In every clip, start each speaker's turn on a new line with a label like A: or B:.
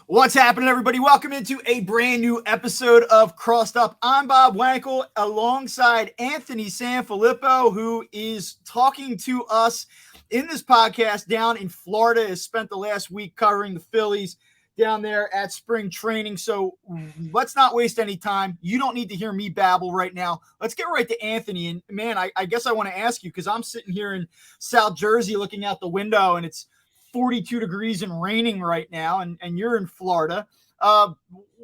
A: What's happening, everybody? Welcome into a brand new episode of Crossed Up. I'm Bob Wankel alongside Anthony Sanfilippo, who is talking to us in this podcast down in Florida. Has spent the last week covering the Phillies down there at spring training. So let's not waste any time. You don't need to hear me babble right now. Let's get right to Anthony. And man, I guess I want to ask you, because I'm sitting here in South Jersey looking out the window and it's 42 degrees and raining right now, and you're in Florida.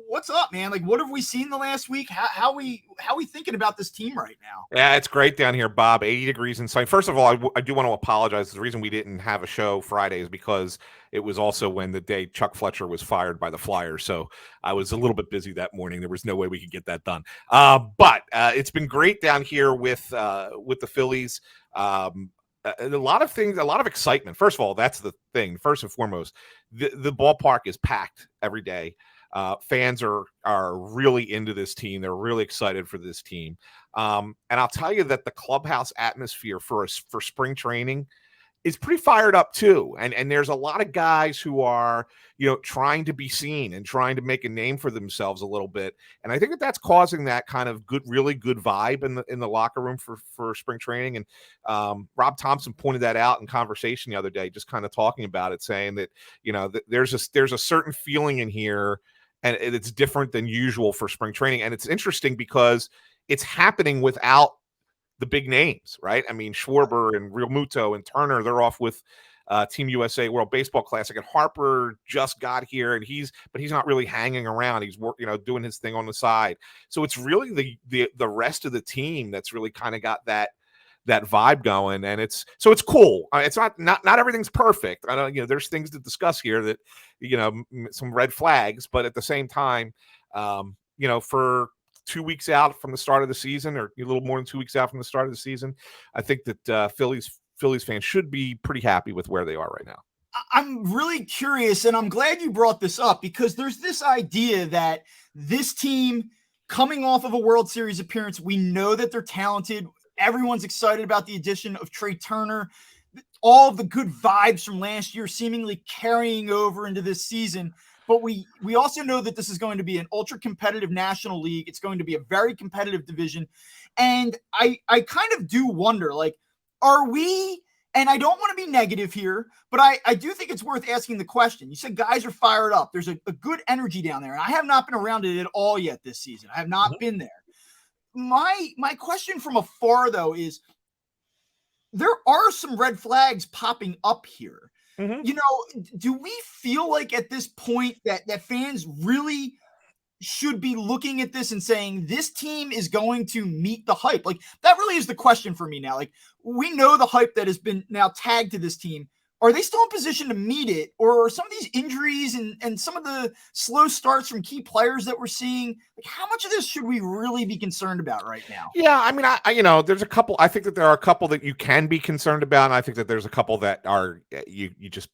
A: What's up, man? Like, what have we seen the last week? How we thinking about this team right now?
B: Yeah, it's great down here, Bob. 80 degrees inside. First of all, I do want to apologize. The reason we didn't have a show Friday is because it was also when the day Chuck Fletcher was fired by the Flyers. So I was a little bit busy that morning. There was no way we could get that done. But it's been great down here with the Phillies. A lot of things, a lot of excitement. First of all, that's the thing. First and foremost, the ballpark is packed every day. Fans are really into this team. They're really excited for this team. And I'll tell you that the clubhouse atmosphere for spring training is pretty fired up too. And there's a lot of guys who are, trying to be seen and trying to make a name for themselves a little bit. And I think that's causing that kind of really good vibe in the locker room for spring training. And Rob Thompson pointed that out in conversation the other day, just kind of talking about it, saying that, that there's a certain feeling in here, and it's different than usual for spring training. And it's interesting because it's happening without the big names, right? I mean, Schwarber and Real Muto and Turner, they're off with Team USA World Baseball Classic, and Harper just got here, and he's not really hanging around. He's doing his thing on the side. So it's really the rest of the team that's really kind of got that vibe going, and it's cool. It's not everything's perfect. I know, there's things to discuss here that, some red flags, but at the same time, for 2 weeks out from the start of the season, or a little more than 2 weeks out from the start of the season, I think that Phillies fans should be pretty happy with where they are right now.
A: I'm really curious, and I'm glad you brought this up, because there's this idea that this team, coming off of a World Series appearance, we know that they're talented. Everyone's excited about the addition of Trey Turner. All of the good vibes from last year seemingly carrying over into this season. But we also know that this is going to be an ultra competitive National League. It's going to be a very competitive division. And I kind of do wonder, like, are we, and I don't want to be negative here, but I do think it's worth asking the question. You said guys are fired up. There's a good energy down there. And I have not been around it at all yet this season. I have not been there. My question from afar, though, is there are some red flags popping up here. Mm-hmm. Do we feel like at this point that fans really should be looking at this and saying this team is going to meet the hype? Like, that really is the question for me now. Like, we know the hype that has been now tagged to this team. Are they still in position to meet it? Or are some of these injuries and some of the slow starts from key players that we're seeing, like, how much of this should we really be concerned about right now?
B: Yeah, I mean, there's a couple. I think that there are a couple that you can be concerned about, and I think that there's a couple that are you just,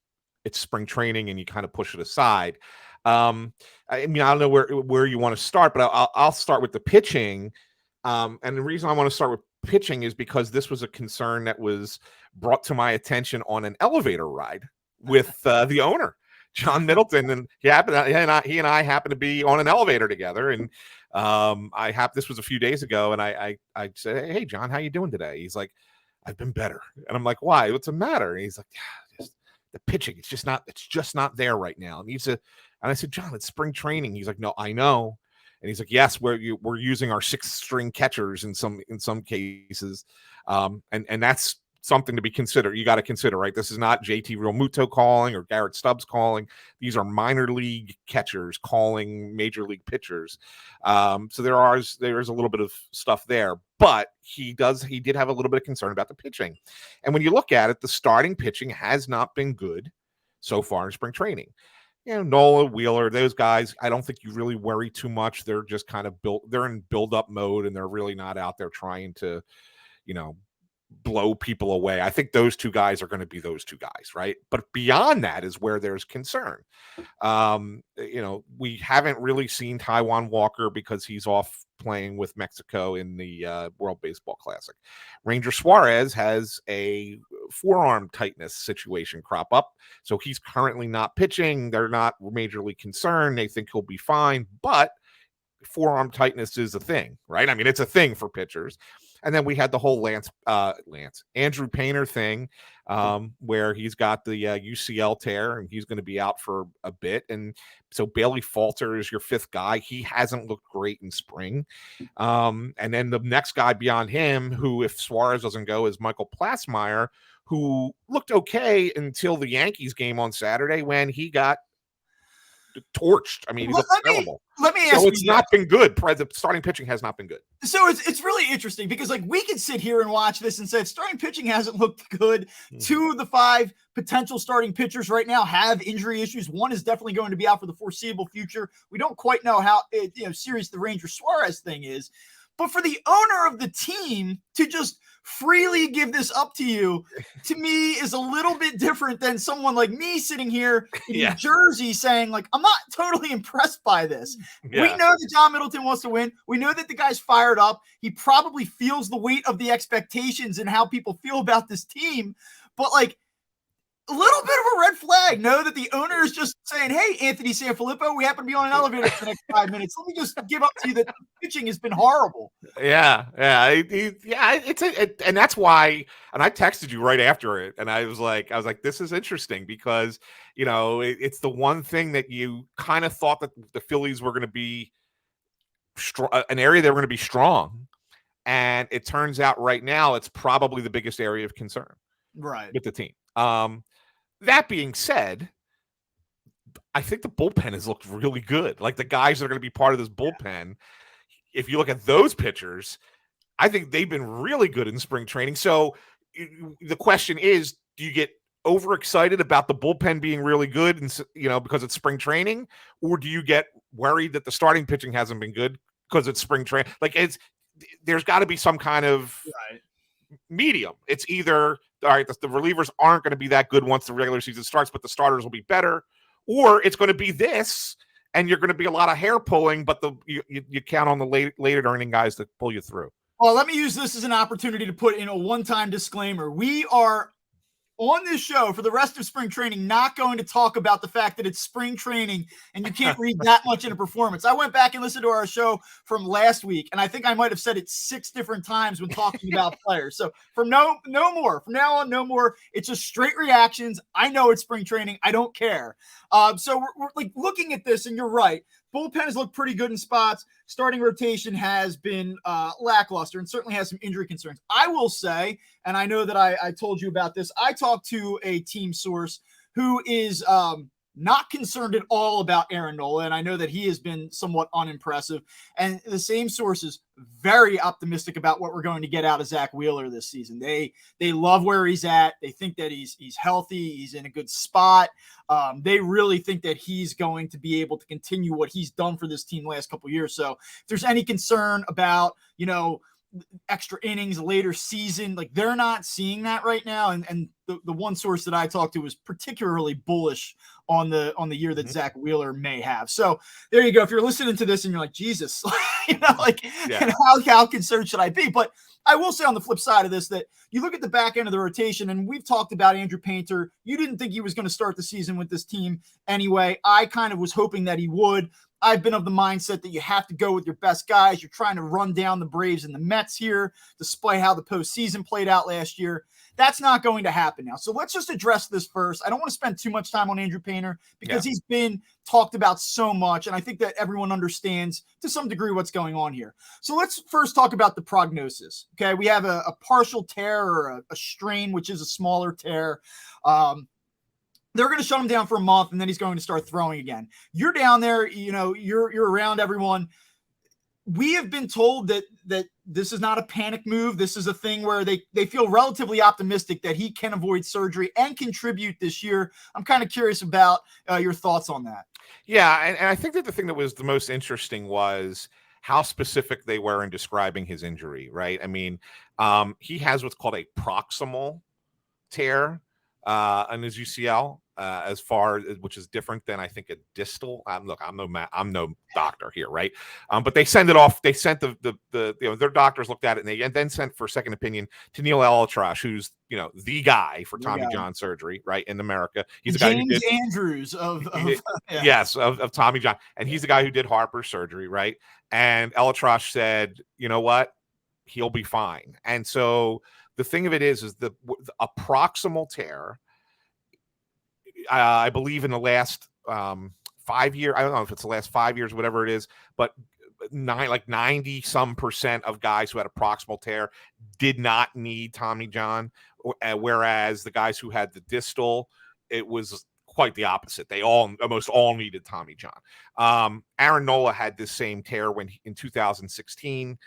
B: it's spring training and you kind of push it aside. I mean, I don't know where you want to start, but I'll start with the pitching. And the reason I want to start with pitching is because this was a concern that was brought to my attention on an elevator ride with the owner, John Middleton, and he and I happened to be on an elevator together. And this was a few days ago, and I said, "Hey, John, how you doing today?" He's like, "I've been better." And I'm like, "Why? What's the matter?" And he's like, "Yeah, the pitching, it's just not there right now." And I said, "John, it's spring training." He's like, "No, I know." And he's like, "Yes, we're using our 6th-string catchers in some cases," and that's something to be considered. You got to consider, right? This is not JT Realmuto calling or Garrett Stubbs calling. These are minor league catchers calling major league pitchers. So there's a little bit of stuff there, but he did have a little bit of concern about the pitching. And when you look at it, the starting pitching has not been good so far in spring training. Nola, Wheeler, those guys, I don't think you really worry too much. They're just kind of they're in build-up mode, and they're really not out there trying to, blow people away. I think those two guys are going to be those two guys, right? But beyond that is where there's concern. We haven't really seen Taijuan Walker because he's off playing with Mexico in the World Baseball Classic. Ranger Suarez has a forearm tightness situation crop up, so he's currently not pitching. They're not majorly concerned. They think he'll be fine, but forearm tightness is a thing, right? I mean, it's a thing for pitchers. And then we had the whole Andrew Painter thing, where he's got the UCL tear and he's going to be out for a bit. And so Bailey Falter is your fifth guy. He hasn't looked great in spring. And then the next guy beyond him, who if Suarez doesn't go, is Michael Plasmeyer, who looked okay until the Yankees game on Saturday when he got torched. I mean, he looked terrible.
A: Let me ask
B: you. It's not been good. The starting pitching has not been good.
A: So it's really interesting because we could sit here and watch this and say starting pitching hasn't looked good. Mm-hmm. 2 of the 5 potential starting pitchers right now have injury issues. One is definitely going to be out for the foreseeable future. We don't quite know how serious the Ranger Suarez thing is. But for the owner of the team to just freely give this up to you, to me, is a little bit different than someone like me sitting here in New Jersey saying, I'm not totally impressed by this. Yeah. We know that John Middleton wants to win. We know that the guy's fired up. He probably feels the weight of the expectations and how people feel about this team. But, a little bit of a red flag. Know that the owner is just saying, hey, Anthony Sanfilippo, we happen to be on an elevator for the next 5 minutes. Let me just give up to you that pitching has been horrible.
B: Yeah. And that's why, and I texted you right after it. And I was like, this is interesting because, it's the one thing that you kind of thought that the Phillies were going to be an area they were going to be strong. And it turns out right now, it's probably the biggest area of concern with the team. That being said, I think the bullpen has looked really good. The guys that are going to be part of this bullpen, if you look at those pitchers, I think they've been really good in spring training. So the question is, do you get overexcited about the bullpen being really good and because it's spring training, or do you get worried that the starting pitching hasn't been good because it's spring training? There's got to be some kind of medium. It's either all right, the relievers aren't going to be that good once the regular season starts, but the starters will be better, or it's going to be this, and you're going to be a lot of hair pulling, but you count on the later earning guys to pull you through.
A: Well, let me use this as an opportunity to put in a one-time disclaimer. We are on this show for the rest of spring training not going to talk about the fact that it's spring training and you can't read that much in a performance. I went back and listened to our show from last week, and I think I might have said it 6 different times when talking about players. So from no more. From now on, no more. It's just straight reactions. I know it's spring training. I don't care. So we're looking at this, and you're right. Bullpen has looked pretty good in spots. Starting rotation has been lackluster and certainly has some injury concerns. I will say, and I know that I told you about this, I talked to a team source who is not concerned at all about Aaron Nola, and I know that he has been somewhat unimpressive. And the same source is very optimistic about what we're going to get out of Zach Wheeler this season. They love where he's at. They think that he's healthy. He's in a good spot. They really think that he's going to be able to continue what he's done for this team the last couple of years. So if there's any concern about, extra innings later season, they're not seeing that right now. And the one source that I talked to was particularly bullish on the year that Zach Wheeler may have. So there you go. If you're listening to this and you're like, Jesus, how concerned should I be? But I will say on the flip side of this, that you look at the back end of the rotation, and we've talked about Andrew Painter. You didn't think he was going to start the season with this team anyway. I kind of was hoping that he would. I've been of the mindset that you have to go with your best guys. You're trying to run down the Braves and the Mets here, despite how the postseason played out last year. That's not going to happen now. So let's just address this first. I don't want to spend too much time on Andrew Painter because he's been talked about so much, and I think that everyone understands to some degree what's going on here. So let's first talk about the prognosis. Okay, we have a partial tear or a strain, which is a smaller tear. They're going to shut him down for a month, and then he's going to start throwing again. You're down there, you're around everyone. We have been told that this is not a panic move. This is a thing where they feel relatively optimistic that he can avoid surgery and contribute this year. I'm kind of curious about your thoughts on that.
B: Yeah, and I think that the thing that was the most interesting was how specific they were in describing his injury, right? I mean, he has what's called a proximal tear in his UCL, as far as, which is different than I think a distal. Look, I'm no doctor here, right? But they send it off. They sent their doctors looked at it, and then sent for second opinion to Neil Elatrash, who's the guy for Tommy John surgery, right, in America. He's the guy who
A: James
B: did
A: Andrews of
B: yes, of Tommy John, and he's the guy who did Harper's surgery, right? And Elatrash said, you know what, he'll be fine. And so the thing of it is a proximal tear. I believe in the last 5 years, I don't know if it's the last 5 years, whatever it is, but 90% of guys who had a proximal tear did not need Tommy John, whereas the guys who had the distal, it was quite the opposite. They almost all needed Tommy John. Aaron Nola had this same tear in 2016,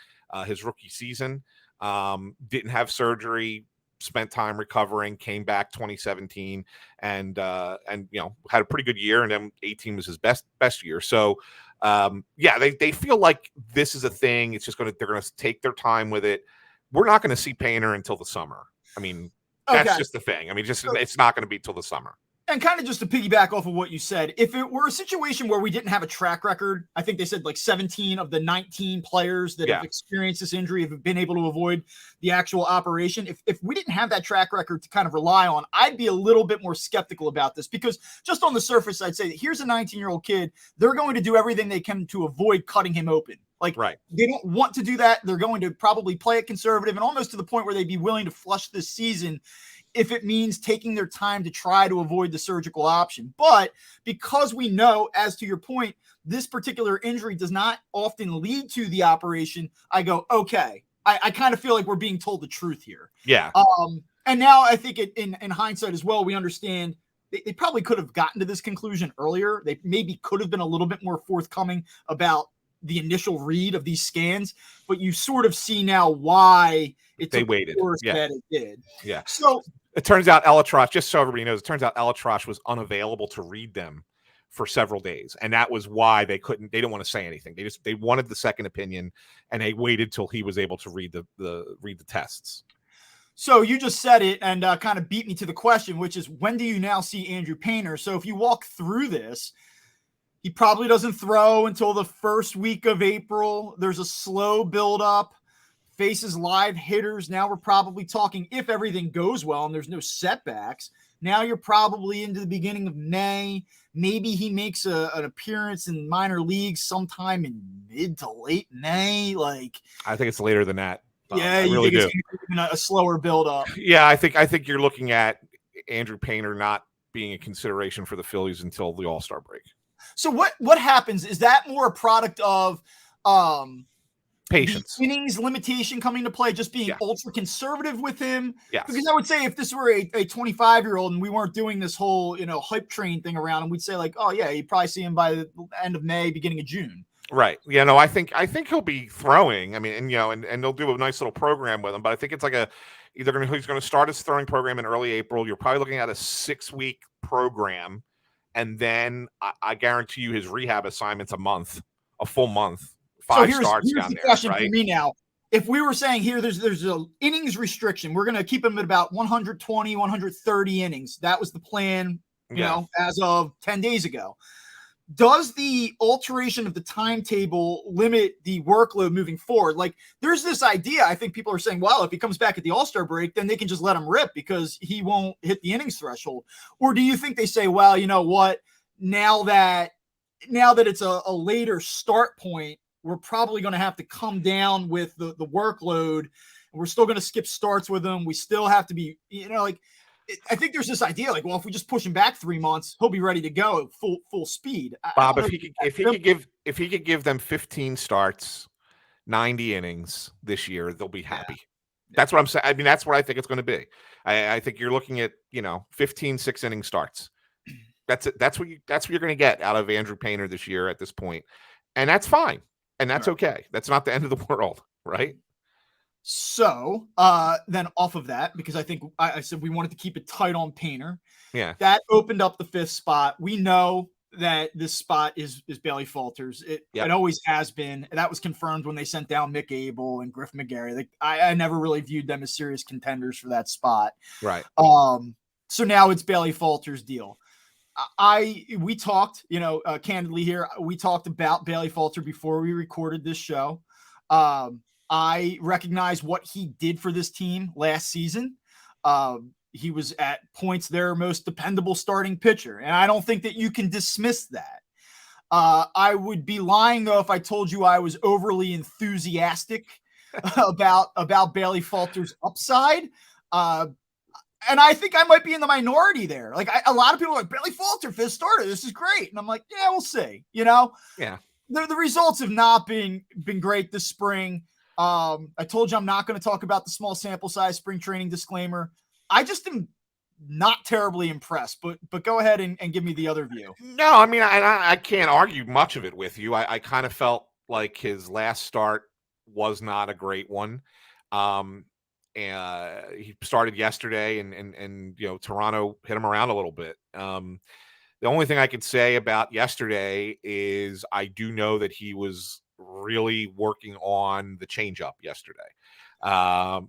B: his rookie season. Didn't have surgery, spent time recovering, came back 2017, and had a pretty good year, and then 18 was his best year. So they feel like this is a thing. It's just they're gonna take their time with it. We're not going to see Painter until the summer. I mean, that's just the thing. I mean, it's not going to be till the summer.
A: And kind of just to piggyback off of what you said, if it were a situation where we didn't have a track record, I think they said like 17 of the 19 players that have experienced this injury have been able to avoid the actual operation. If we didn't have that track record to kind of rely on, I'd be a little bit more skeptical about this, because just on the surface, I'd say that here's a 19-year-old kid. They're going to do everything they can to avoid cutting him open. Like, They don't want to do that. They're going to probably play it conservative, and almost to the point where they'd be willing to flush this season if it means taking their time to try to avoid the surgical option. But because we know, as to your point, this particular injury does not often lead to the operation, I go, okay, I kind of feel like we're being told the truth here.
B: Yeah.
A: And now I think in hindsight as well, we understand they probably could have gotten to this conclusion earlier. They maybe could have been a little bit more forthcoming about the initial read of these scans, but you sort of see now why
B: they waited.
A: That it did.
B: Yeah.
A: So
B: it turns out Elatrash, just so everybody knows, it turns out Elatrash was unavailable to read them for several days, and that was why they didn't want to say anything. They wanted the second opinion, and they waited till he was able to read the tests.
A: So you just said it and kind of beat me to the question, which is, when do you now see Andrew Painter? So if you walk through this, he probably doesn't throw until the first week of April. There's a slow build-up. Faces live hitters. Now we're probably talking, if everything goes well and there's no setbacks, now you're probably into the beginning of May. Maybe he makes an appearance in minor leagues sometime in mid to late May.
B: I think it's later than that.
A: Yeah,
B: I really do.
A: It's a slower build-up.
B: Yeah, I think you're looking at Andrew Painter not being a consideration for the Phillies until the All-Star break.
A: So what happens? Is that more a product of
B: patience,
A: innings limitation coming to play, just being ultra conservative with him?
B: Yes.
A: Because I would say if this were a 25-year-old and we weren't doing this whole hype train thing around him, we'd say like, oh yeah, you probably see him by the end of May, beginning of June.
B: Right. Yeah. No, I think he'll be throwing. I mean, and they'll do a nice little program with him. But I think it's like he's going to start his throwing program in early April. You're probably looking at a 6-week program. And then I guarantee you his rehab assignment's a full month, 5 starts down there.
A: Question for me now. If we were saying here, there's an innings restriction, we're going to keep him at about 120, 130 innings. That was the plan, as of 10 days ago. Does the alteration of the timetable limit the workload moving forward? Like, there's this idea, I think people are saying, well, if he comes back at the All-Star break, then they can just let him rip because he won't hit the innings threshold. Or do you think they say, well, you know what, now that it's a later start point, we're probably going to have to come down with the workload, and we're still going to skip starts with him. We still have to be, I think there's this idea like, well, if we just push him back 3 months, he'll be ready to go full speed.
B: Bob, if he could give them 15 starts, 90 innings this year, they'll be happy. Yeah. That's what I'm saying. I mean, that's what I think it's going to be. I think you're looking at 15 6-inning starts. That's it. That's what you're going to get out of Andrew Painter this year at this point, and that's fine, and that's okay. That's not the end of the world, right?
A: So then off of that, because I think I said we wanted to keep it tight on Painter.
B: Yeah.
A: That opened up the 5th spot. We know that this spot is Bailey Falters. It always has been. That was confirmed when they sent down Mick Abel and Griff McGarry. I never really viewed them as serious contenders for that spot.
B: Right.
A: So now it's Bailey Falters' deal. We talked, candidly here. We talked about Bailey Falter before we recorded this show. I recognize what he did for this team last season. He was at points their most dependable starting pitcher, and I don't think that you can dismiss that. I would be lying though if I told you I was overly enthusiastic about Bailey Falter's upside. And I think I might be in the minority there. Like a lot of people are like, Bailey Falter, fifth starter, this is great. And I'm like, yeah, we'll see.
B: Yeah.
A: The results have not been great this spring. I told you I'm not going to talk about the small sample size spring training disclaimer. I just am not terribly impressed, but go ahead and give me the other view.
B: No, I mean, I can't argue much of it with you. I kind of felt like his last start was not a great one. And he started yesterday and Toronto hit him around a little bit. The only thing I could say about yesterday is I do know that he was really working on the changeup yesterday.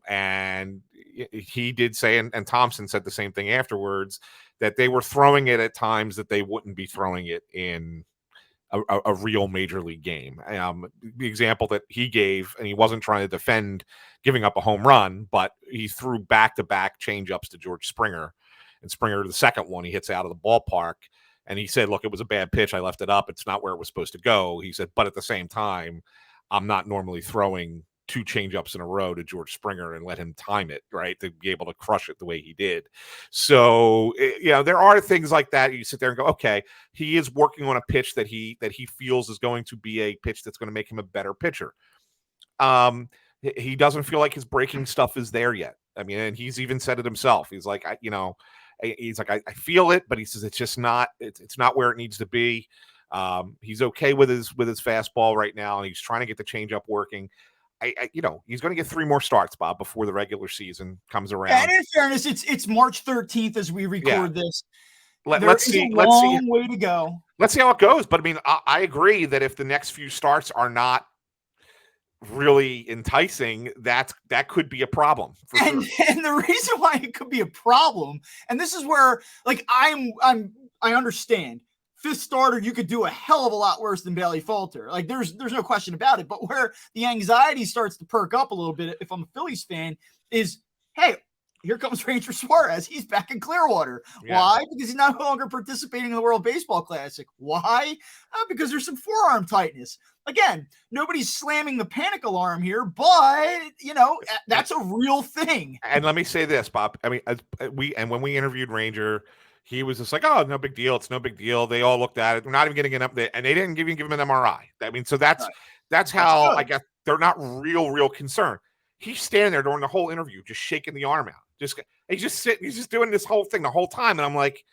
B: And he did say, and Thompson said the same thing afterwards, that they were throwing it at times that they wouldn't be throwing it in a real major league game. The example that he gave, and he wasn't trying to defend giving up a home run, but he threw back-to-back changeups to George Springer, and Springer, the second one, he hits out of the ballpark. And he said, look, it was a bad pitch. I left it up. It's not where it was supposed to go. He said, but at the same time, I'm not normally throwing two changeups in a row to George Springer and let him time it, right, to be able to crush it the way he did. So, there are things like that. You sit there and go, okay, he is working on a pitch that he feels is going to be a pitch that's going to make him a better pitcher. He doesn't feel like his breaking stuff is there yet. I mean, and he's even said it himself. He's like, I feel it, but he says it's just not, it's not where it needs to be. He's okay with his fastball right now, and he's trying to get the changeup working. He's going to get 3 more starts, Bob, before the regular season comes around.
A: And in fairness, it's March 13th as we record this.
B: Let's see.
A: Way to go.
B: Let's see how it goes. But I mean, I agree that if the next few starts are not really enticing, that could be a problem for sure.
A: And the reason why it could be a problem, and this is where, like, I understand. Fifth starter, you could do a hell of a lot worse than Bailey Falter. Like, there's no question about it. But where the anxiety starts to perk up a little bit, if I'm a Phillies fan, is, hey, here comes Ranger Suarez. He's back in Clearwater. Yeah. Why? Because he's no longer participating in the World Baseball Classic. Why? Because there's some forearm tightness. Again, nobody's slamming the panic alarm here, but, that's a real thing.
B: And let me say this, Bob. I mean, when we interviewed Ranger, he was just like, oh, no big deal. It's no big deal. They all looked at it. We're not even getting it up there. And they didn't even give him an MRI. I mean, so that's how I guess they're not real concerned. He's standing there during the whole interview, just shaking the arm out. He's just sitting. He's just doing this whole thing the whole time. And I'm like,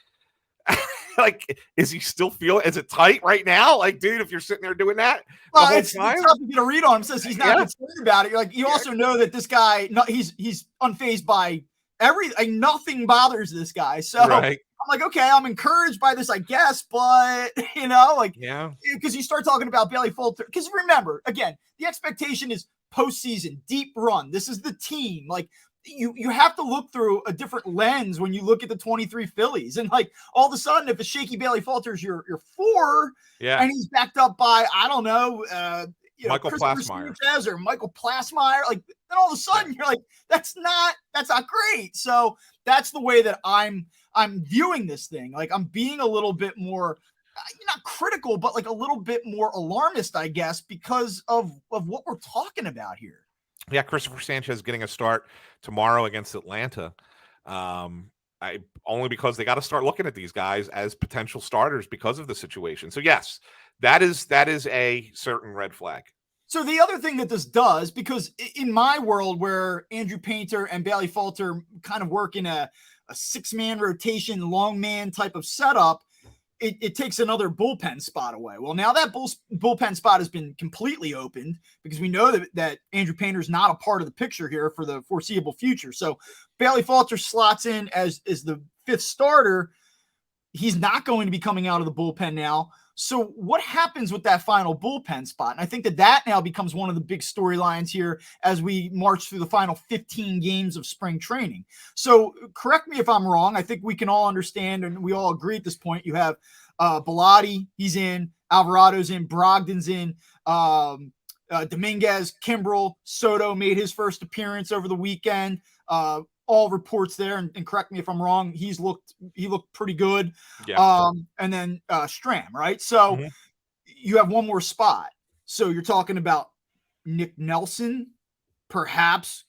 B: is he still feeling? Is it tight right now? Like, dude, if you're sitting there doing that,
A: it's tough to get a read on him. Says he's not concerned about it. You're like, you also know that this guy, he's unfazed by everything. Nothing bothers this guy. So I'm like, okay, I'm encouraged by this, I guess, but because you start talking about Bailey Falter. Because remember, again, the expectation is postseason, deep run. This is the team. Like, you have to look through a different lens when you look at the 23 Phillies. And like all of a sudden, if a shaky Bailey Falter's your 4, and he's backed up by, I don't know,
B: Michael Plasmeyer
A: or Michael Plasmeyer, like then all of a sudden you're like, that's not great. So that's the way that I'm viewing this thing. Like, I'm being a little bit more, not critical, but like a little bit more alarmist, I guess, because of what we're talking about here.
B: Yeah, Christopher Sanchez getting a start tomorrow against Atlanta. Only because they got to start looking at these guys as potential starters because of the situation. So yes, that is a certain red flag.
A: So the other thing that this does, because in my world where Andrew Painter and Bailey Falter kind of work in a 6-man rotation, long man type of setup, it takes another bullpen spot away. Well, now that bullpen spot has been completely opened because we know that Andrew Painter is not a part of the picture here for the foreseeable future. So Bailey Falter slots in as the 5th starter. he's not going to be coming out of the bullpen now. So what happens with that final bullpen spot? And I think that now becomes one of the big storylines here as we march through the final 15 games of spring training. So correct me if I'm wrong. I think we can all understand and we all agree at this point. You have Bilotti, he's in, Alvarado's in, Brogdon's in, Dominguez, Kimbrel, Soto made his first appearance over the weekend. All reports there, and correct me if I'm wrong. He looked pretty good.
B: Yeah.
A: And then Stram, right? So you have one more spot. So you're talking about Nick Nelson, perhaps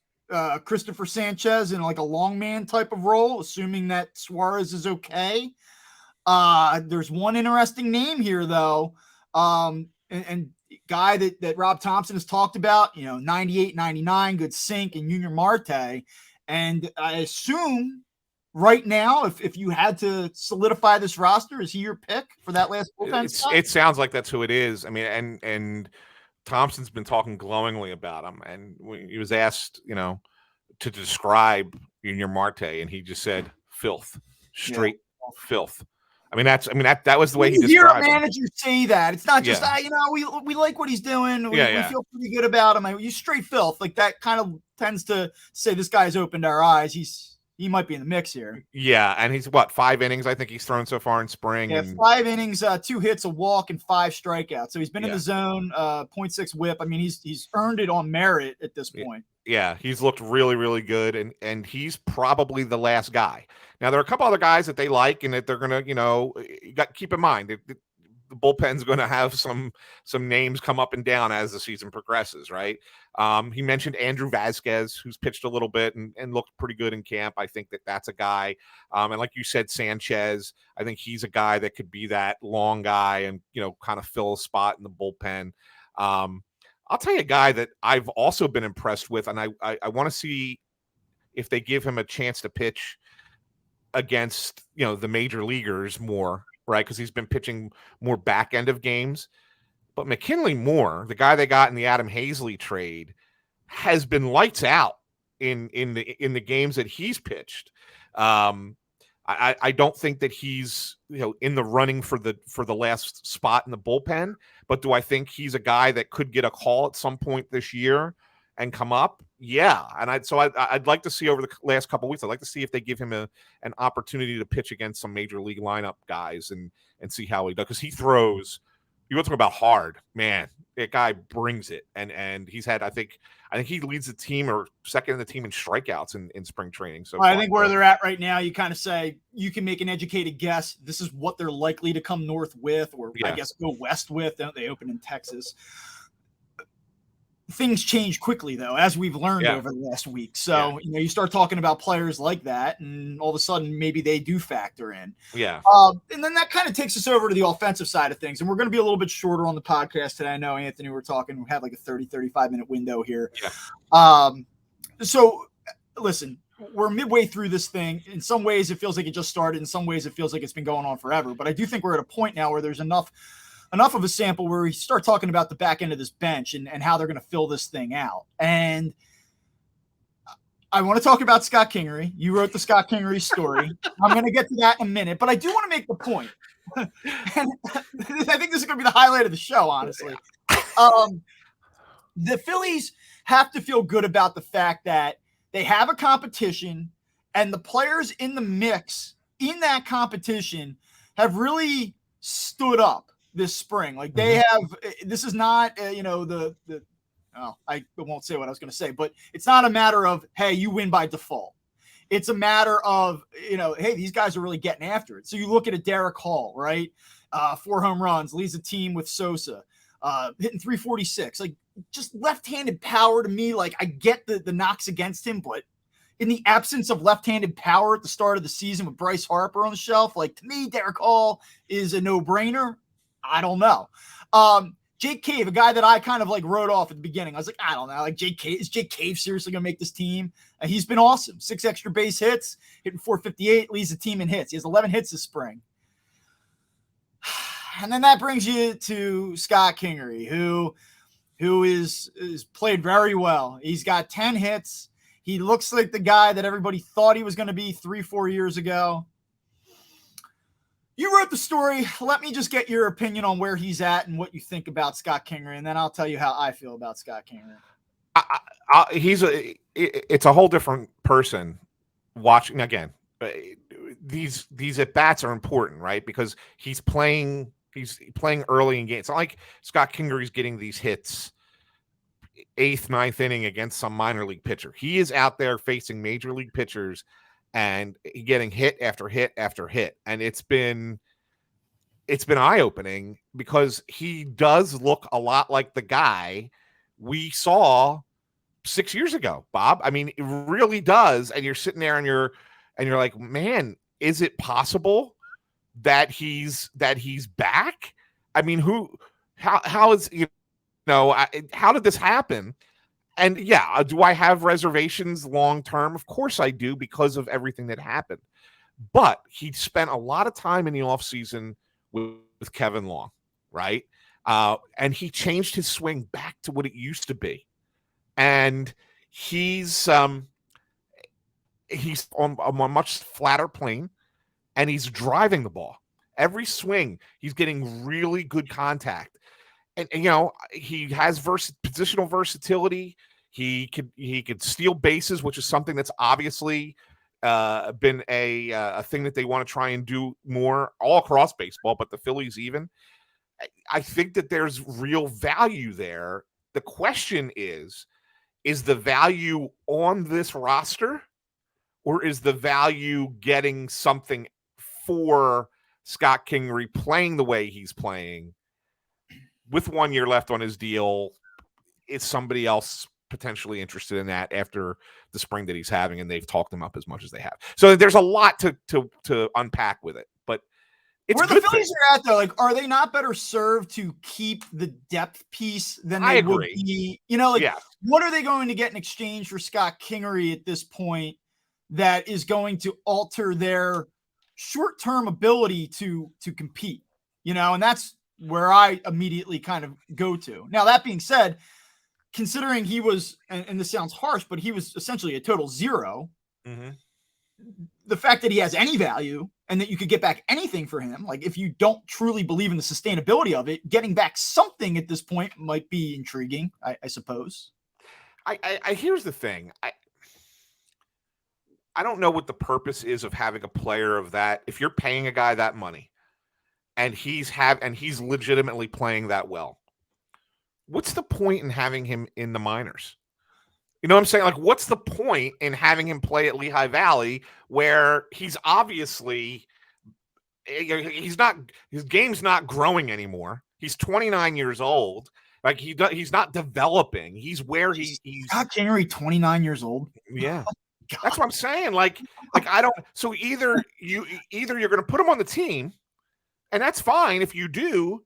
A: Christopher Sanchez in like a long man type of role, assuming that Suarez is okay. There's one interesting name here though, and guy that Rob Thompson has talked about. 98, 99, good sink, and Junior Marte. And I assume right now, if you had to solidify this roster, is he your pick for that last bullpen spot?
B: It sounds like that's who it is. I mean, and Thompson's been talking glowingly about him. And when he was asked, to describe Junior Marte, and he just said filth, straight filth. I mean, that was the way he described him.
A: Managers say that. It's not just, we like what he's doing. We feel pretty good about him. You straight filth. Like that kind of tends to say this guy's opened our eyes. He might be in the mix here.
B: Yeah, and he's 5 innings I think he's thrown so far in spring.
A: Yeah, 5 innings, 2 hits, a walk, and 5 strikeouts. So he's been in the zone, 0.6 whip. I mean, he's earned it on merit at this point.
B: Yeah, he's looked really, really good, and he's probably the last guy. Now, there are a couple other guys that they like and that they're going to, you got to keep in mind that the bullpen's going to have some names come up and down as the season progresses, right? He mentioned Andrew Vasquez, who's pitched a little bit and looked pretty good in camp. I think that's a guy. And like you said, Sanchez, I think he's a guy that could be that long guy and, kind of fill a spot in the bullpen. I'll tell you a guy that I've also been impressed with, and I want to see if they give him a chance to pitch against, the major leaguers more, right? Because he's been pitching more back end of games. But McKinley Moore, the guy they got in the Adam Hazley trade, has been lights out in the games that he's pitched. I don't think that he's in the running for the last spot in the bullpen, but do I think he's a guy that could get a call at some point this year and come up? Yeah, and I'd like to see over the last couple of weeks. I'd like to see if they give him an opportunity to pitch against some major league lineup guys and see how he does, because he throws. You want to talk about hard, man. That guy brings it, and he's had. I think he leads the team or second in the team in strikeouts in spring training. So
A: I think where they're at right now, you kind of say you can make an educated guess. This is what they're likely to come north with, or I guess go west with. Don't they open in Texas? Things change quickly, though, as we've learned over the last week. So, you start talking about players like that, and all of a sudden, maybe they do factor in.
B: Yeah.
A: And then that kind of takes us over to the offensive side of things. And we're going to be a little bit shorter on the podcast today. I know, Anthony, we had like a 30, 35-minute window here.
B: Yeah.
A: So, listen, we're midway through this thing. In some ways, it feels like it just started. In some ways, it feels like it's been going on forever. But I do think we're at a point now where there's enough of a sample where we start talking about the back end of this bench and how they're going to fill this thing out. And I want to talk about Scott Kingery. You wrote the Scott Kingery story. I'm going to get to that in a minute, but I do want to make the point. And I think this is going to be the highlight of the show, honestly. The Phillies have to feel good about the fact that they have a competition, and the players in the mix in that competition have really stood up this spring. Like they have, this is not, I won't say what I was going to say, but it's not a matter of, hey, you win by default. It's a matter of, hey, these guys are really getting after it. So you look at a Derek Hall, right? 4 home runs, leads the team with Sosa, hitting 346, like just left-handed power to me. Like I get the knocks against him, but in the absence of left-handed power at the start of the season with Bryce Harper on the shelf, like to me, Derek Hall is a no-brainer. I don't know. Jake Cave, a guy that I kind of like wrote off at the beginning. I was like, I don't know. Like is Jake Cave seriously going to make this team? He's been awesome. 6 extra base hits, hitting 458, leads the team in hits. He has 11 hits this spring. And then that brings you to Scott Kingery, who is played very well. He's got 10 hits. He looks like the guy that everybody thought he was going to be 3-4 years ago. You wrote the story. Let me just get your opinion on where he's at and what you think about Scott Kingery, and then I'll tell you how I feel about Scott Kingery.
B: It's a whole different person watching again. These at bats are important, right? Because he's playing early in games. It's not like Scott Kingery's getting these hits 8th, 9th inning against some minor league pitcher. He is out there facing major league pitchers and getting hit after hit after hit. And it's been eye-opening because he does look a lot like the guy we saw 6 years ago, Bob. I mean, it really does. And you're sitting there and you're like, man, is it possible that he's back? I mean, how is, how did this happen? And yeah, do I have reservations long term? Of course I do, because of everything that happened. But he spent a lot of time in the offseason with Kevin Long, right? And he changed his swing back to what it used to be. And he's on a much flatter plane, and he's driving the ball. Every swing, he's getting really good contact. And he has positional versatility. He could steal bases, which is something that's obviously been a thing that they want to try and do more all across baseball, but the Phillies even. I think that there's real value there. The question is the value on this roster, or is the value getting something for Scott Kingery playing the way he's playing with 1 year left on his deal? Is somebody else potentially interested in that after the spring that he's having, and they've talked him up as much as they have? So there's a lot to unpack with it, but it's
A: where the Phillies are at, though, like, are they not better served to keep the depth piece than they would be? What are they going to get in exchange for Scott Kingery at this point that is going to alter their short-term ability to compete? And that's where I immediately kind of go to. Now, that being said, considering he was, and this sounds harsh, but he was essentially a total zero.
B: Mm-hmm.
A: The fact that he has any value and that you could get back anything for him, like if you don't truly believe in the sustainability of it, getting back something at this point might be intriguing, I suppose.
B: I here's the thing. I don't know what the purpose is of having a player of that. If you're paying a guy that money and he's legitimately playing that well, what's the point in having him in the minors? You know what I'm saying? Like, what's the point in having him play at Lehigh Valley, where he's obviously his game's not growing anymore. He's 29 years old. Like, he's not developing. He's where he's
A: Scott Kingery, 29 years old.
B: Yeah. That's what I'm saying. Like I don't. So either you're going to put him on the team, and that's fine if you do,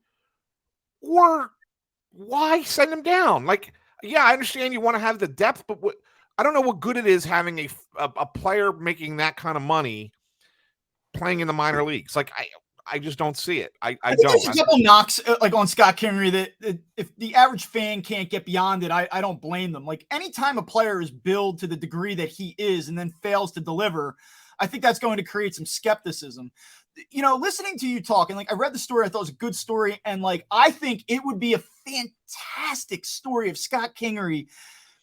B: or why send him down? Like, yeah, I understand you want to have the depth, but I don't know what good it is having a player making that kind of money playing in the minor leagues. Like, I just don't see it. I don't.
A: There's a couple knocks like on Scott Kingery that if the average fan can't get beyond it, I don't blame them. Like, anytime a player is billed to the degree that he is and then fails to deliver, I think that's going to create some skepticism. Listening to you talk, and like, I read the story, I thought it was a good story, and like, I think it would be a fantastic story of Scott Kingery,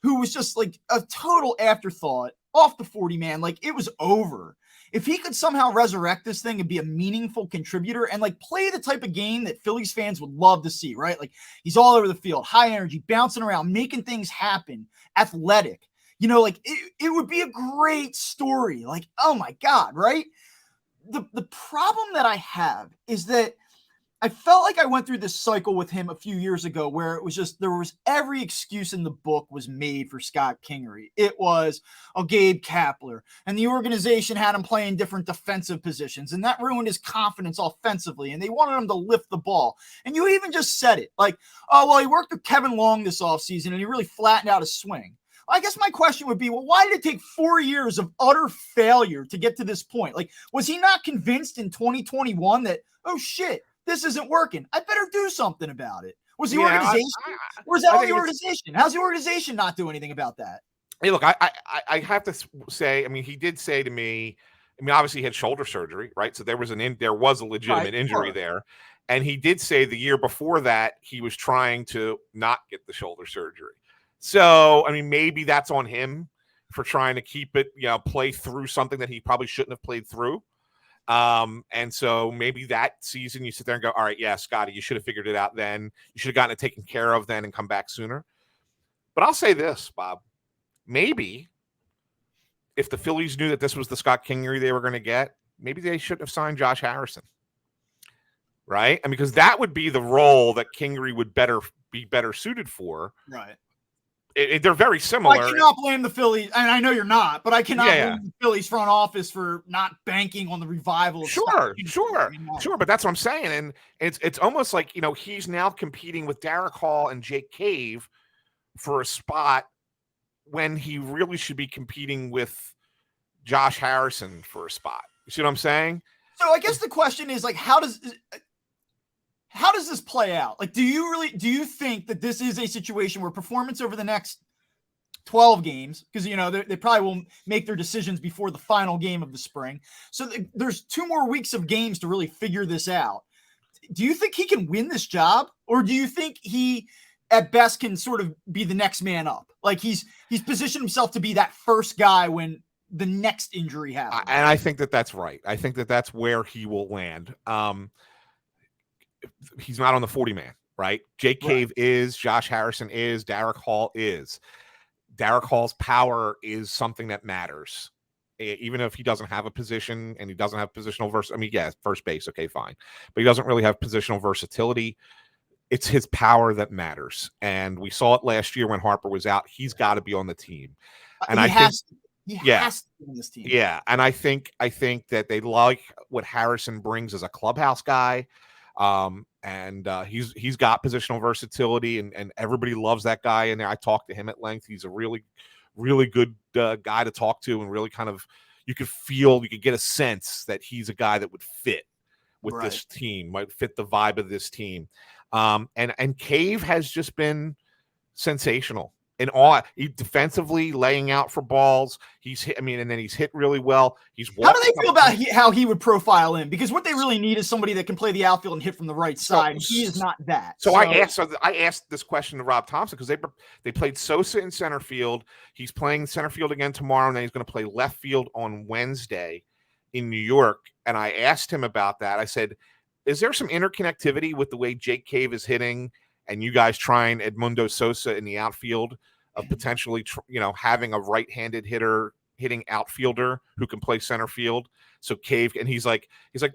A: who was just like a total afterthought off the 40-man. Like, it was over. If he could somehow resurrect this thing and be a meaningful contributor and like play the type of game that Phillies fans would love to see, right? Like, he's all over the field, high energy, bouncing around, making things happen, athletic, like it would be a great story. Like, oh my God, right? The problem that I have is that I felt like I went through this cycle with him a few years ago where it was just, there was every excuse in the book was made for Scott Kingery. It was, Gabe Kapler, and the organization had him playing different defensive positions, and that ruined his confidence offensively, and they wanted him to lift the ball. And you even just said it, like, oh, well, he worked with Kevin Long this offseason, and he really flattened out his swing. I guess my question would be, well, why did it take 4 years of utter failure to get to this point? Like, was he not convinced in 2021 that, oh shit, this isn't working, I better do something about it? Was the organization, or is that on the organization? How's the organization not do anything about that?
B: Hey, look, I have to say, I mean, he did say to me I mean, obviously he had shoulder surgery, right? So there was a legitimate injury there. And he did say the year before that he was trying to not get the shoulder surgery. So, I mean, maybe that's on him for trying to keep it, play through something that he probably shouldn't have played through. And so maybe that season you sit there and go, all right, yeah, Scotty, you should have figured it out then. You should have gotten it taken care of then and come back sooner. But I'll say this, Bob, maybe if the Phillies knew that this was the Scott Kingery they were going to get, maybe they shouldn't have signed Josh Harrison. Right? And because that would be the role that Kingery would be better suited for.
A: Right.
B: They're very similar.
A: I cannot blame the Phillies, and I know you're not, but I cannot blame the Phillies front office for not banking on the revival.
B: Sure. But that's what I'm saying. And it's almost like, he's now competing with Derek Hall and Jake Cave for a spot when he really should be competing with Josh Harrison for a spot. You see what I'm saying?
A: So I guess the question is, like, how does this play out? Like, do you think that this is a situation where performance over the next 12 games, because, they probably will make their decisions before the final game of the spring. So there's 2 more weeks of games to really figure this out. Do you think he can win this job, or do you think he at best can sort of be the next man up? Like he's positioned himself to be that first guy when the next injury happens.
B: And I think that's right. I think that's where he will land. He's not on the 40-man, right? Jake Cave is, Josh Harrison is, Derek Hall is. Derek Hall's power is something that matters. Even if he doesn't have a position and he doesn't have positional first base, okay, fine. But he doesn't really have positional versatility. It's his power that matters. And we saw it last year when Harper was out. He's got to be on the team. And he has to be on this team. Yeah. And I think that they like what Harrison brings as a clubhouse guy. And he's got positional versatility and everybody loves that guy in there. I talked to him at length. He's a really, really good guy to talk to, and really kind of, you could get a sense that he's a guy that would fit with this team, might fit the vibe of this team. And Cave has just been sensational. He defensively laying out for balls. He's hit, and then he's hit really well.
A: How do they feel about how he would profile in? Because what they really need is somebody that can play the outfield and hit from the right side. He is not that.
B: So I asked this question to Rob Thompson because they played Sosa in center field. He's playing center field again tomorrow, and then he's going to play left field on Wednesday in New York. And I asked him about that. I said, is there some interconnectivity with the way Jake Cave is hitting and you guys trying Edmundo Sosa in the outfield of potentially, having a right-handed hitter hitting outfielder who can play center field? So Cave, and he's like,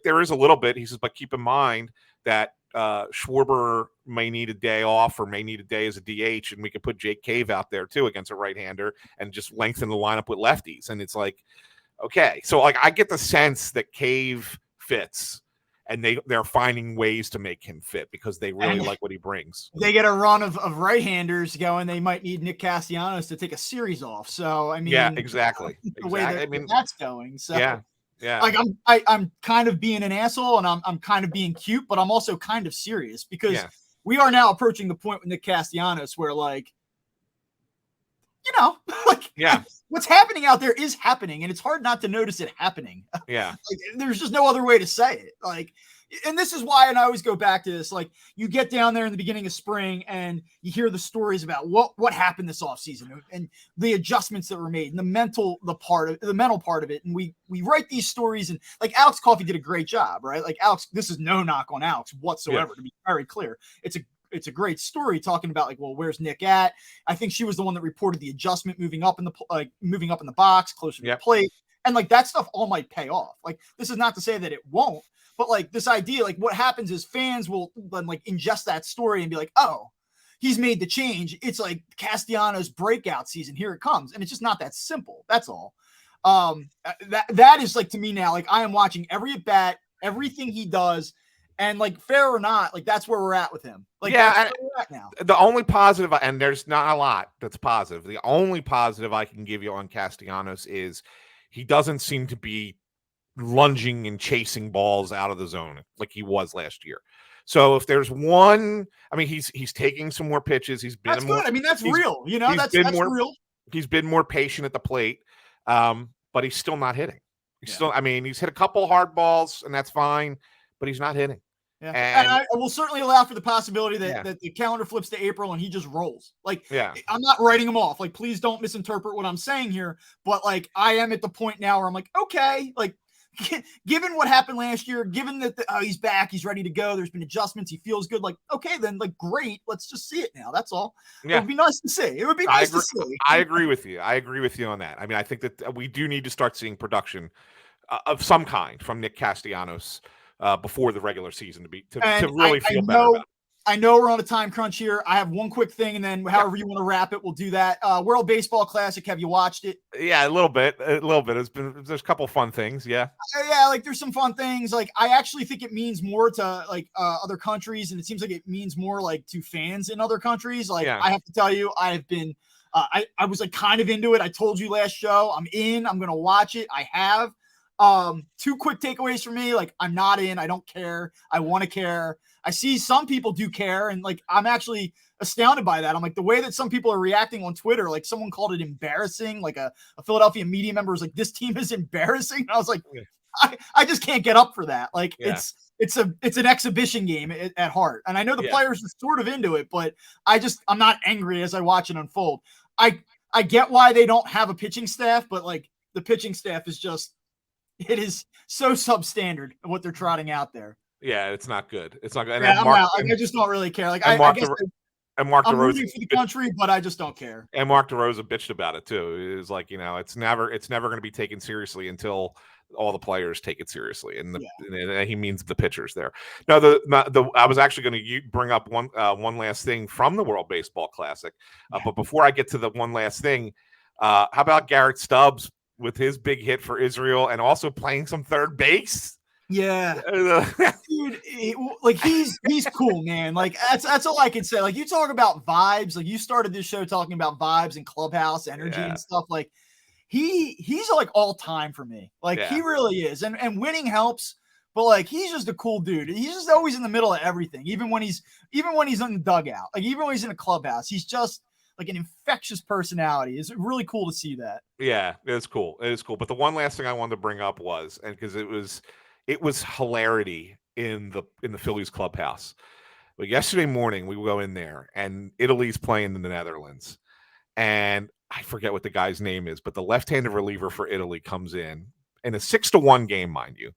B: there is a little bit. He says, but keep in mind that Schwarber may need a day off or may need a day as a DH, and we could put Jake Cave out there too against a right-hander and just lengthen the lineup with lefties. And it's like, okay. So like, I get the sense that Cave fits. And they're finding ways to make him fit because they really like what he brings.
A: They get a run of right-handers going. They might need Nick Castellanos to take a series off. So,
B: yeah, exactly.
A: The way that's going. So,
B: yeah.
A: Like I'm kind of being an asshole and I'm kind of being cute, but I'm also kind of serious because we are now approaching the point with Nick Castellanos where, like, what's happening out there is happening, and it's hard not to notice it happening.
B: Yeah.
A: Like, there's just no other way to say it. Like, and this is why, and I always go back to this, like, you get down there in the beginning of spring and you hear the stories about what happened this offseason and the adjustments that were made and the mental part of it. And we write these stories, and like Alex Coffey did a great job, right? Like, Alex, this is no knock on Alex whatsoever, to be very clear. It's a great story talking about, like, well, where's Nick at? I think she was the one that reported the adjustment moving up in the box, closer to the plate. And like, that stuff all might pay off. Like, this is not to say that it won't, but like, this idea, like, what happens is fans will then like ingest that story and be like, oh, he's made the change. It's like Castellanos' breakout season. Here it comes. And it's just not that simple. That's all. That is, like, to me now, like, I am watching every at bat, everything he does. And like, fair or not, like, that's where we're at with him. Like, that's where we're at now.
B: The only positive, and there's not a lot that's positive. The only positive I can give you on Castellanos is he doesn't seem to be lunging and chasing balls out of the zone like he was last year. So if there's one, he's taking some more pitches.
A: That's good. That's real. That's real.
B: He's been more patient at the plate, but he's still not hitting. He's
A: Yeah.
B: still, I mean, he's hit a couple hard balls, and that's fine, but he's not hitting.
A: Yeah, and
B: And
A: I will certainly allow for the possibility
B: yeah,
A: that the calendar flips to April and he just rolls. Like,
B: yeah,
A: I'm not writing him off. Like, please don't misinterpret what I'm saying here. But like, I am at the point now where I'm like, okay, like, given what happened last year, given that he's back, he's ready to go. There's been adjustments. He feels good. Like, okay, then like, great. Let's just see it now. That's all. It
B: yeah.
A: would be nice to see. It would be
B: I
A: nice to
B: agree.
A: see.
B: I agree with you. I agree with you on that. I mean, I think that we do need to start seeing production of some kind from Nick Castellanos before the regular season to
A: And
B: really feel better about it.
A: I know we're on a time crunch here. I have one quick thing, and then however you want to wrap it, we'll do that. World Baseball Classic. Have you watched it?
B: Yeah, a little bit. There's a couple fun things. Yeah,
A: Yeah, like there's some fun things. Like I actually think it means more to like other countries, and it seems like it means more like to fans in other countries. Like
B: yeah,
A: I have to tell you, I have been. I was like kind of into it. I told you last show. I'm in. I'm gonna watch it. I have. Two quick takeaways for me. Like I'm not in. I don't care. I want to care. I see some people do care, and like I'm actually astounded by that. I'm like the way that some people are reacting on Twitter. Like someone called it embarrassing. Like a Philadelphia media member was like, "This team is embarrassing." And I was like, I just can't get up for that. Like
B: yeah,
A: it's an exhibition game at heart, and I know the
B: yeah,
A: players are sort of into it, but I'm not angry as I watch it unfold. I get why they don't have a pitching staff, but like the pitching staff is just it is so substandard of what they're trotting out there.
B: yeah. It's not good. It's not good. And
A: Yeah,
B: then
A: I'm
B: Mark
A: out. Like, I just don't really care. Like
B: and
A: I
B: Mark
A: guess
B: and Mark
A: I'm
B: DeRosa
A: rooting for the country, but I just don't care.
B: and Mark DeRosa bitched about it too. It's like, it's never going to be taken seriously until all the players take it seriously, and he means the pitchers there. No, I was actually going to bring up one last thing from the World Baseball Classic, but before I get to the one last thing, how about Garrett Stubbs with his big hit for Israel and also playing some third base?
A: Yeah. Dude, he's cool, man. Like that's all I can say. Like you talk about vibes, like you started this show talking about vibes and clubhouse energy and stuff. Like he's like all time for me. Like he really is. And winning helps, but like he's just a cool dude. He's just always in the middle of everything, even when he's in the dugout, like even when he's in a clubhouse, he's just like an infectious personality. It's really cool to see that.
B: Yeah, it's cool. It is cool. But the one last thing I wanted to bring up was, and because it was hilarity in the Phillies clubhouse. But yesterday morning we go in there and Italy's playing in the Netherlands, and I forget what the guy's name is, but the left-handed reliever for Italy comes in a 6-1 game, mind you,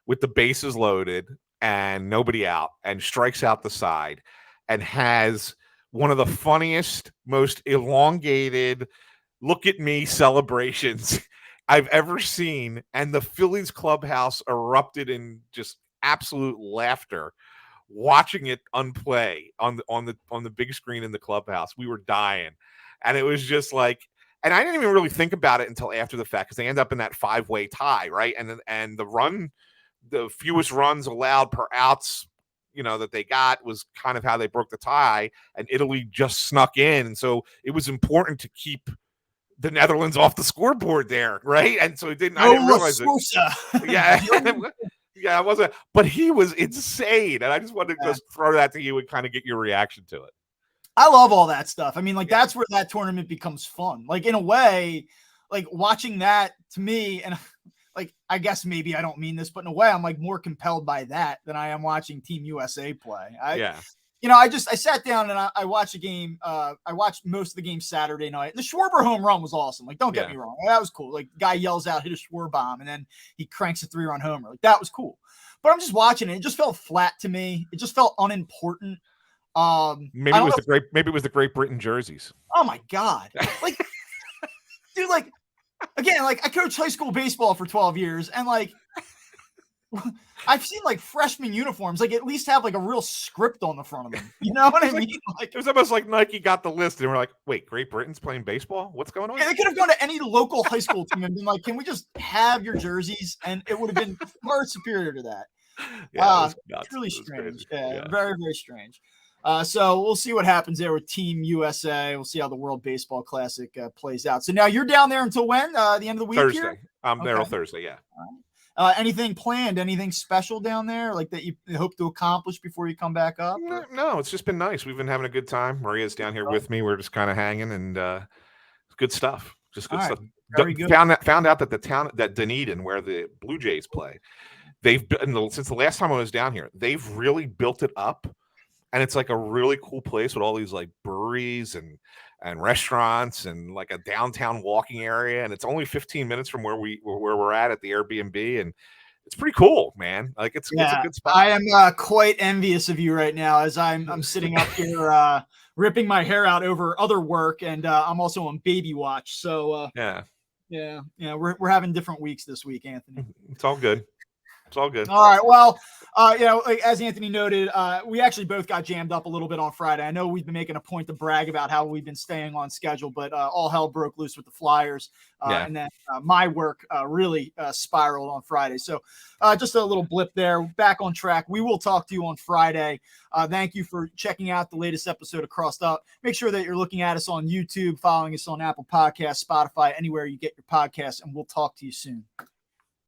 B: with the bases loaded and nobody out, and strikes out the side, and has one of the funniest, most elongated look at me celebrations I've ever seen. And the Phillies clubhouse erupted in just absolute laughter watching it unplay on the big screen in the clubhouse. We were dying. And it was just like, and I didn't even really think about it until after the fact, because they end up in that 5-way tie, right? And the fewest runs allowed per outs, that they got was kind of how they broke the tie, and Italy just snuck in. And so it was important to keep the Netherlands off the scoreboard there, right? And so I didn't realize it. Yeah. Yeah, it wasn't, but he was insane. And I just wanted to just throw that to you and kind of get your reaction to it.
A: I love all that stuff. I mean, like that's where that tournament becomes fun. Like in a way, like watching that to me, and like I guess maybe I don't mean this, but in a way, I'm like more compelled by that than I am watching Team USA play. I sat down and I watched a game. I watched most of the game Saturday night. And the Schwarber home run was awesome. Like, don't get me wrong, that was cool. Like, guy yells out, hit a Schwarber bomb, and then he cranks a 3-run homer. Like, that was cool. But I'm just watching it. It just felt flat to me. It just felt unimportant.
B: Maybe it was the Great Britain jerseys.
A: Oh my God. Like, dude, like, again, like I coached high school baseball for 12 years, and like I've seen like freshman uniforms, like at least have like a real script on the front of them. You know what I mean? Like,
B: it was almost like Nike got the list and we're like, wait, Great Britain's playing baseball? What's going on?
A: Yeah, they could have gone to any local high school team and been like, can we just have your jerseys? And it would have been far superior to that.
B: Yeah,
A: it's really strange. Yeah, very, very strange. So we'll see what happens there with Team USA. We'll see how the World Baseball Classic plays out. So now you're down there until when? The end of the week?
B: Thursday.
A: Here?
B: I'm there on Thursday, yeah.
A: Anything planned? Anything special down there, like that you hope to accomplish before you come back up?
B: No, it's just been nice. We've been having a good time. Maria's down here with me. We're just kind of hanging, and good stuff. Just
A: All
B: good
A: right.
B: stuff.
A: Very good.
B: Found out that the town that Dunedin, where the Blue Jays play, since the last time I was down here, they've really built it up, and it's like a really cool place with all these like breweries and restaurants and like a downtown walking area, and it's only 15 minutes from where we're at the Airbnb, and it's pretty cool, man. Like it's a good spot.
A: I am quite envious of you right now as I'm sitting up here ripping my hair out over other work, and I'm also on baby watch. So
B: yeah,
A: we're having different weeks this week, Anthony.
B: it's all good. It's all good.
A: All right. Well, as Anthony noted, we actually both got jammed up a little bit on Friday. I know we've been making a point to brag about how we've been staying on schedule, but all hell broke loose with the Flyers. And then my work really spiraled on Friday. So just a little blip there. Back on track. We will talk to you on Friday. Thank you for checking out the latest episode of Crossed Up. Make sure that you're looking at us on YouTube, following us on Apple Podcasts, Spotify, anywhere you get your podcasts, and we'll talk to you soon.